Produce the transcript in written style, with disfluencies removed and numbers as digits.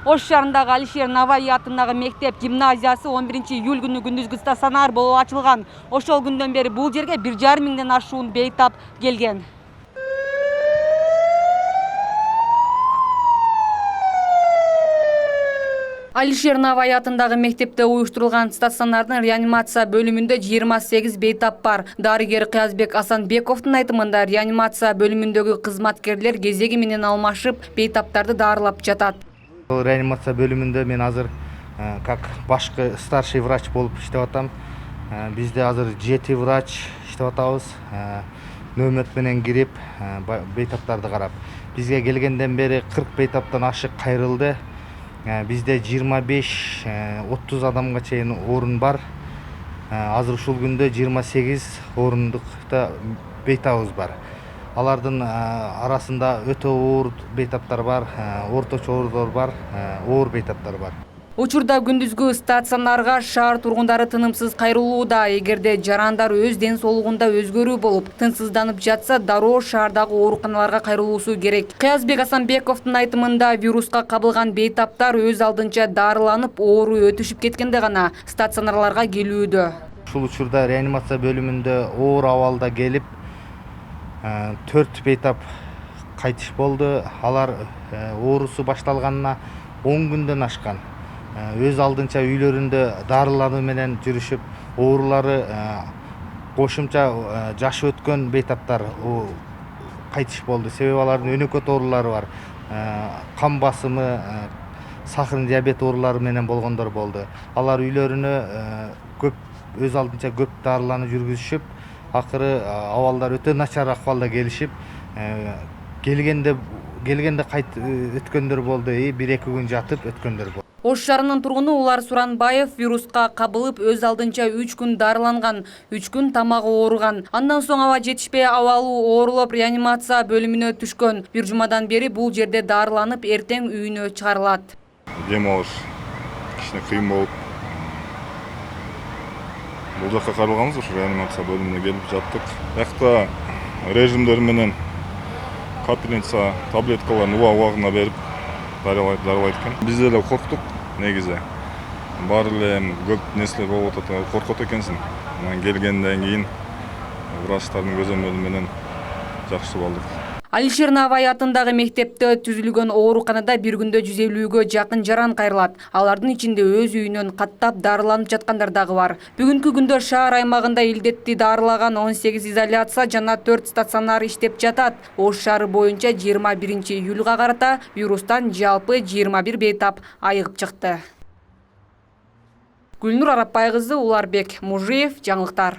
Ош шаарындагы Алишер Наваи атындагы мектеп гимназиясы 11 июль күнү күндүзгү стационар болуп ачылган. Ошол күндөн бери бул жерге 1,5 миңден ашуун бейтап келген. Алишер Наваи атындагы мектепте уюштурулган стационардын реанимация бөлүмүндө 28 бейтап бар. Дарыгер Кыязбек Асанбековдун айтымында реанимация бөлүмүндөгү кызматкерлер кезеги менен алмашып бейтаптарды дарылап жатат. Реанимация бөлүмүндө мен азыр как башкы старший врач болуп иштеп атам. Бизде азыр 7 врач иштеп атабыз. Нөмөт менен кирип бейтаптарды карап. Бизге келгенден бери 40 бейтаптан ашык кайрылды. Бизде 25-30 адамга чейин орун бар. Азыр ушул күндө 28 орундукта бейтабыбыз бар. Алардын арасында өтө оор бейтаптар бар, орточо оорлор бар, оор бейтаптар бар. Учурда күндүзгү стационарга шаар тургундары тынымсыз кайрылууда. Эгерде жарандар өз ден соолугунда өзгөрүү болуп, тынчсызданып жатса, дароо шаардагы ооруканаларга кайрылуусу керек. Кыязбек Асанбековдун айтымында вируска кабылган бейтаптар өз алдынча дарыланып, оору өтүшүп кеткенде гана стационарларга келүүдө. Ушул учурда реанимация бөлүмүндө оор абалда келип 4 бейтап кайтыш болду. Алар оорусу башталганына 10 күндөн ашкан. Өз алдынча үйлөрүндө дарылануу менен жүрүшүп, оорулары кошумча жашы өткөн бейтаптар кайтыш болду. Себеби алардын өнөкөт оорулары бар. Кан басымы, сахарный диабет оорулары менен болгондор болду. Алар үйлөрүнө өз алдынча көп дарылануу жүргүзүшүп, акыры абалдар өтө начар акыбалда келишип, келгенде кайт өткөндөр болду. 1-2 күн жатып өткөндөр болду. Ош шаарынын тургуну Улар Суранбаев вируска кабылып, өз алдынча 3 күн дарыланган, 3 күн тамагы ооруган. Андан соң аба жетишпей абалы оорулуп реанимация бөлүмүнө түшкөн. Бир жумадан бери бул жерде дарыланып, эртең үйүнө чыгарылат. Дем алыш кичине кыйын болуп, бул жакка кайрылганбыз, ушу реанимация бөлүмүнө келип жаттык. Бакта режимдер менен капельница таблеткаларын убагына берип дарылайт экен. Биз деле корктук негизи. Баары эле көп нерселер болуп атат, коркот экенсиң. Анан келгенден кийин врачтардын көзөмөлү менен жакшы болдук. Алишер Наваи атындагы мектепте түзүлгөн ооруканада бир күндө 150гө жакын жаран кайрылат. Алардын ичинде өз үйүнөн каттап дарыланып жаткандар дагы бар. Бүгүнкү күндө шаар аймагында илдетти дарылаган 18 изоляция жана 4 стационар иштеп жатат. Ош шаары боюнча 21 июлга карата вирустан жалпы 21 бейтап айыгып чыкты. Гүлнур Арапбай кызы, Уларбек Мужиев, жаңылыктар.